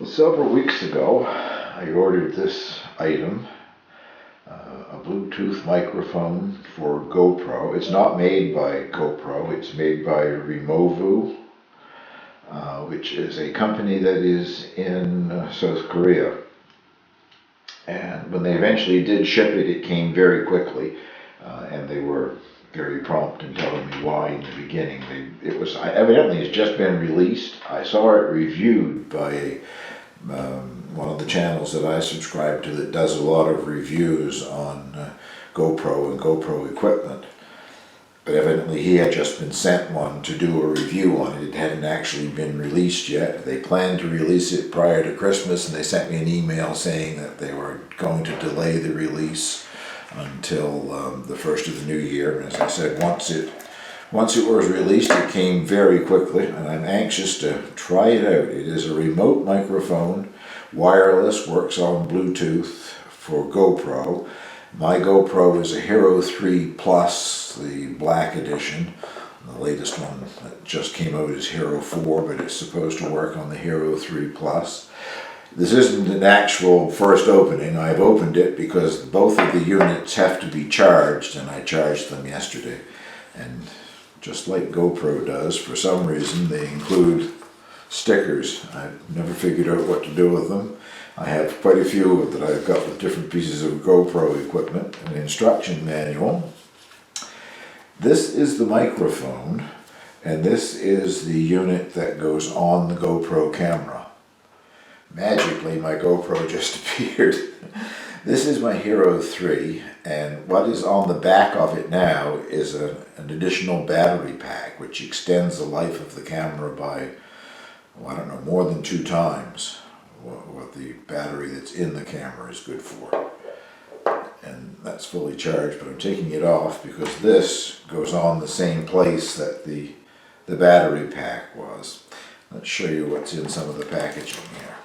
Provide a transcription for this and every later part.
Several weeks ago, I ordered this item, a Bluetooth microphone for GoPro. It's not made by GoPro, it's made by REMOVU, which is a company that is in South Korea. And when they eventually did ship it, it came very quickly, and they were very prompt in telling me why in the beginning. Evidently it's just been released. I saw it reviewed by one of the channels that I subscribe to that does a lot of reviews on GoPro and GoPro equipment. But evidently he had just been sent one to do a review on it. It hadn't actually been released yet. They planned to release it prior to Christmas, and they sent me an email saying that they were going to delay the release until the first of the new year. And as I said, once it was released, it came very quickly, and I'm anxious to try it out. It is a remote microphone, wireless, works on Bluetooth for GoPro. My GoPro is a Hero 3 Plus, the black edition. The latest one that just came out is Hero 4, but it's supposed to work on the Hero 3 Plus. This isn't an actual first opening. I've opened it because both of the units have to be charged, and I charged them yesterday. And just like GoPro does, for some reason they include stickers. I've never figured out what to do with them. I have quite a few that I've got with different pieces of GoPro equipment, an instruction manual. This is the microphone, and this is the unit that goes on the GoPro camera. Magically, my GoPro just appeared. This is my Hero 3, and what is on the back of it now is an additional battery pack, which extends the life of the camera by, I don't know, more than 2 times what the battery that's in the camera is good for. And that's fully charged, but I'm taking it off because this goes on the same place that the battery pack was. Let's show you what's in some of the packaging here.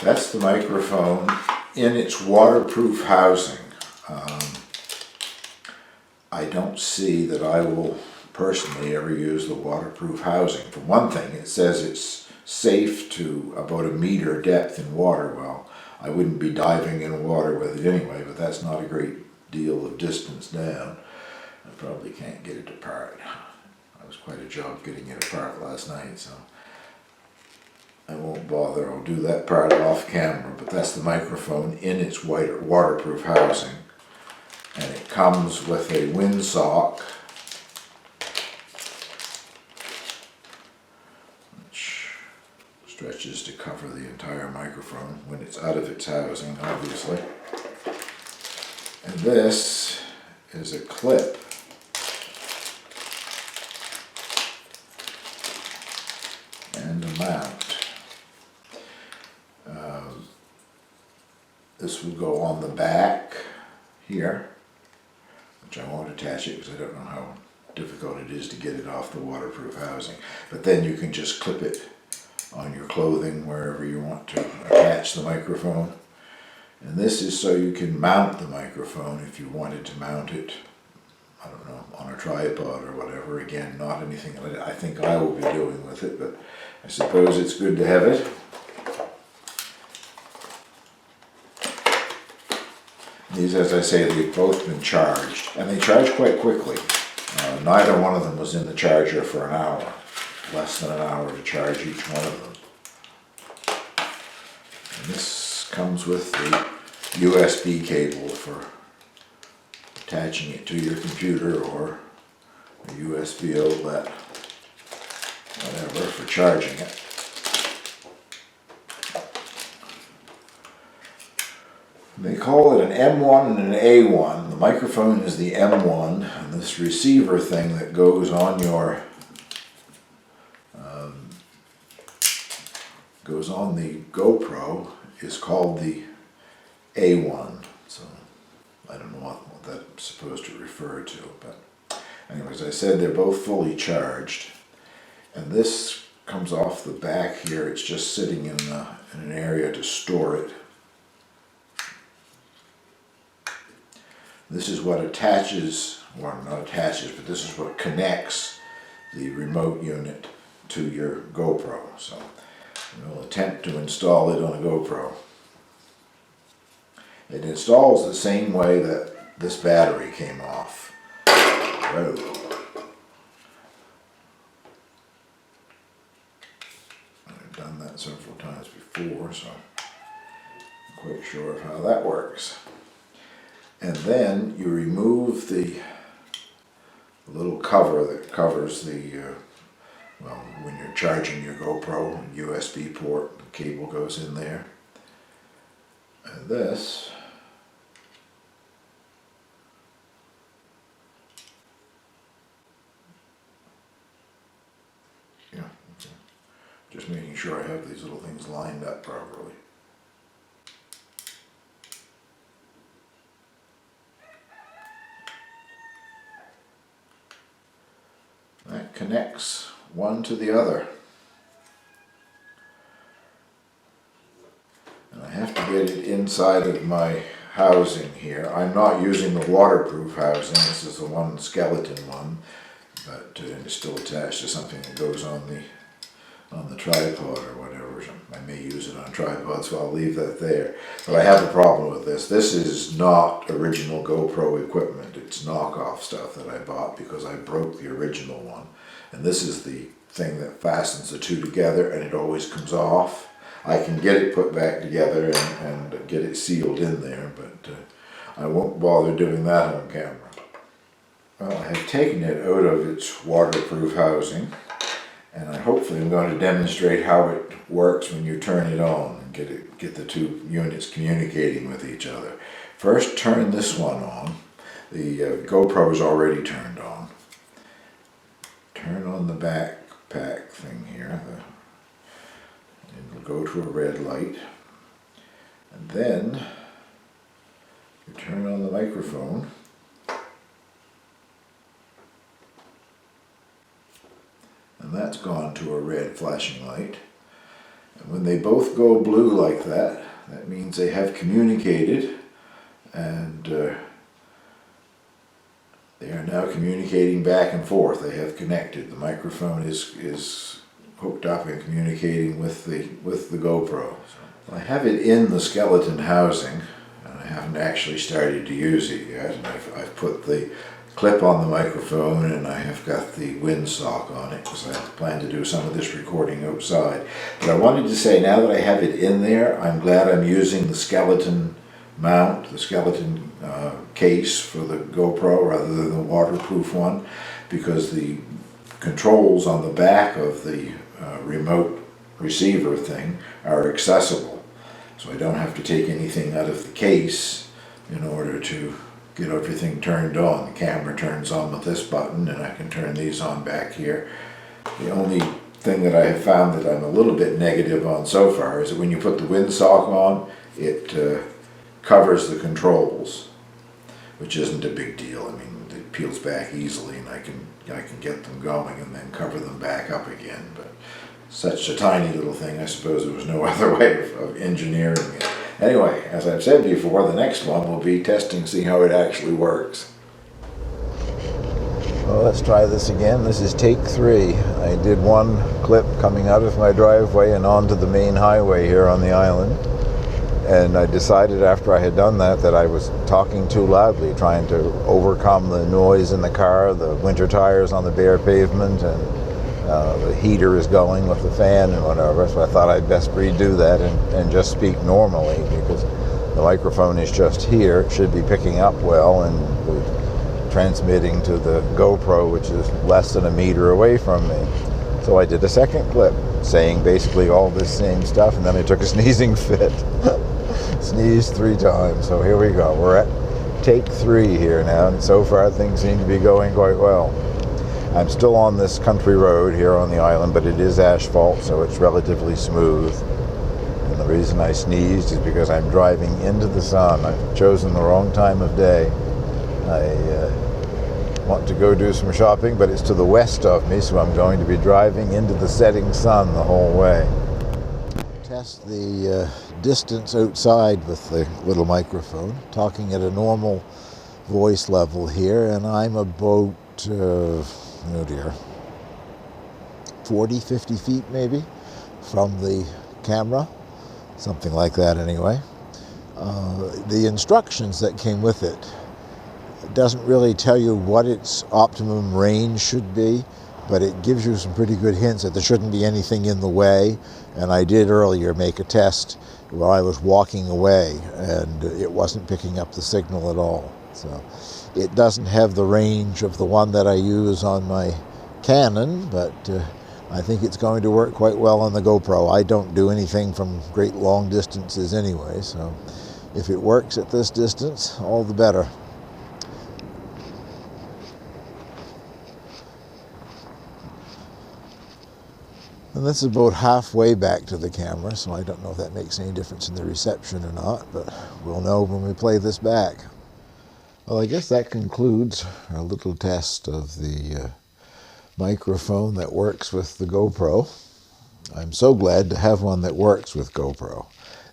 That's the microphone in its waterproof housing. I don't see that I will personally ever use the waterproof housing. For one thing, it says it's safe to about 1 meter depth in water. Well, I wouldn't be diving in water with it anyway, but that's not a great deal of distance down. I probably can't get it apart. It was quite a job getting it apart last night, so I won't bother. I'll do that part off camera, but that's the microphone in its waterproof housing. And it comes with a windsock, which stretches to cover the entire microphone when it's out of its housing, obviously. And this is a clip and a mount. This will go on the back here, which I won't attach it because I don't know how difficult it is to get it off the waterproof housing. But then you can just clip it on your clothing wherever you want to attach the microphone. And this is so you can mount the microphone if you wanted to mount it, I don't know, on a tripod or whatever. Again, not anything that I think I will be doing with it, but I suppose it's good to have it. These, as I say, they've both been charged, and they charge quite quickly. Neither one of them was in the charger for an hour, less than an hour to charge each one of them. And this comes with the USB cable for attaching it to your computer, or a USB outlet, whatever, for charging it. They call it an M1 and an A1. The microphone is the M1, and this receiver thing that goes on your the GoPro is called the A1. So I don't know what that's supposed to refer to, but anyways, I said they're both fully charged, and this comes off the back here. It's just sitting in an area to store it. This is what attaches, or not attaches, but this is what connects the remote unit to your GoPro. So we'll attempt to install it on a GoPro. It installs the same way that this battery came off. Whoa. I've done that several times before, so I'm quite sure of how that works. And then you remove the little cover that covers the, well, when you're charging your GoPro, USB port, the cable goes in there. And this just making sure I have these little things lined up properly. That connects one to the other. And I have to get it inside of my housing here. I'm not using the waterproof housing. This is the one skeleton one, but it's still attached to something that goes on the tripod or whatever. I may use it on a tripod, so I'll leave that there. But I have a problem with this. This is not original GoPro equipment. It's knockoff stuff that I bought because I broke the original one. And this is the thing that fastens the two together, and it always comes off. I can get it put back together and get it sealed in there, but I won't bother doing that on camera. Well, I have taken it out of its waterproof housing, and I hopefully am going to demonstrate how it works when you turn it on and get the two units communicating with each other. First, turn this one on. The GoPro is already turned on. Turn on the backpack thing here. It'll go to a red light. And then you turn on the microphone. And that's gone to a red flashing light. And when they both go blue like that, that means they have communicated, and they are now communicating back and forth. They have connected. The microphone is hooked up and communicating with the GoPro. So I have it in the skeleton housing, and I haven't actually started to use it yet. And I've put the clip on the microphone, and I have got the windsock on it because I plan to do some of this recording outside. But I wanted to say, now that I have it in there, I'm glad I'm using the skeleton mount, the skeleton case for the GoPro rather than the waterproof one, because the controls on the back of the remote receiver thing are accessible. So I don't have to take anything out of the case in order to get everything turned on. The camera turns on with this button, and I can turn these on back here. The only thing that I have found that I'm a little bit negative on so far is that when you put the windsock on, it covers the controls, which isn't a big deal. I mean, it peels back easily, and I can get them going and then cover them back up again. But such a tiny little thing, I suppose there was no other way of engineering it. Anyway, as I've said before, the next one will be testing, see how it actually works. Well, let's try this again. This is take 3. I did one clip coming out of my driveway and onto the main highway here on the island. And I decided after I had done that I was talking too loudly, trying to overcome the noise in the car, the winter tires on the bare pavement, and the heater is going with the fan and whatever. So I thought I'd best redo that and just speak normally, because the microphone is just here. It should be picking up well, and transmitting to the GoPro, which is less than a meter away from me. So I did a second clip saying basically all this same stuff, and then I took a sneezing fit. Sneezed 3 times. So here we go. We're at take 3 here now, and so far things seem to be going quite well. I'm still on this country road here on the island, but it is asphalt, so it's relatively smooth. And the reason I sneezed is because I'm driving into the sun. I've chosen the wrong time of day. I want to go do some shopping, but it's to the west of me, so I'm going to be driving into the setting sun the whole way. Test the distance outside with the little microphone, talking at a normal voice level here, and I'm about, 40, 50 feet maybe from the camera, something like that anyway. The instructions that came with it doesn't really tell you what its optimum range should be, but it gives you some pretty good hints that there shouldn't be anything in the way. And I did earlier make a test while I was walking away, and it wasn't picking up the signal at all. So it doesn't have the range of the one that I use on my Canon, but I think it's going to work quite well on the GoPro. I don't do anything from great long distances anyway, so if it works at this distance, all the better. And this is about halfway back to the camera, so I don't know if that makes any difference in the reception or not, but we'll know when we play this back. Well, I guess that concludes our little test of the microphone that works with the GoPro. I'm so glad to have one that works with GoPro.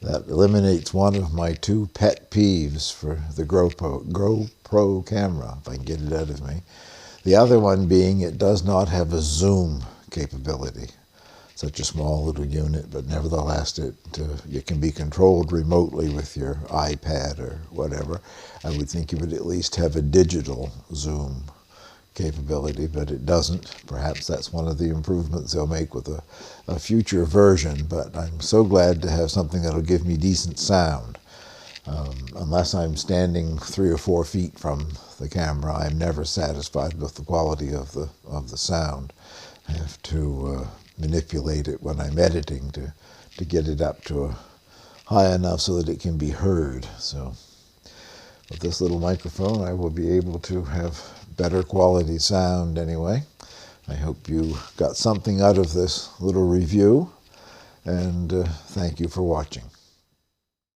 That eliminates one of my two pet peeves for the GoPro camera, if I can get it out of me. The other one being it does not have a zoom capability. Such a small little unit, but nevertheless it can be controlled remotely with your iPad or whatever. I would think it would at least have a digital zoom capability, but it doesn't. Perhaps that's one of the improvements they'll make with a future version, but I'm so glad to have something that'll give me decent sound. Unless I'm standing 3 or 4 feet from the camera, I'm never satisfied with the quality of the sound. I have to manipulate it when I'm editing to get it up to high enough so that it can be heard. So with this little microphone, I will be able to have better quality sound anyway. I hope you got something out of this little review, and thank you for watching.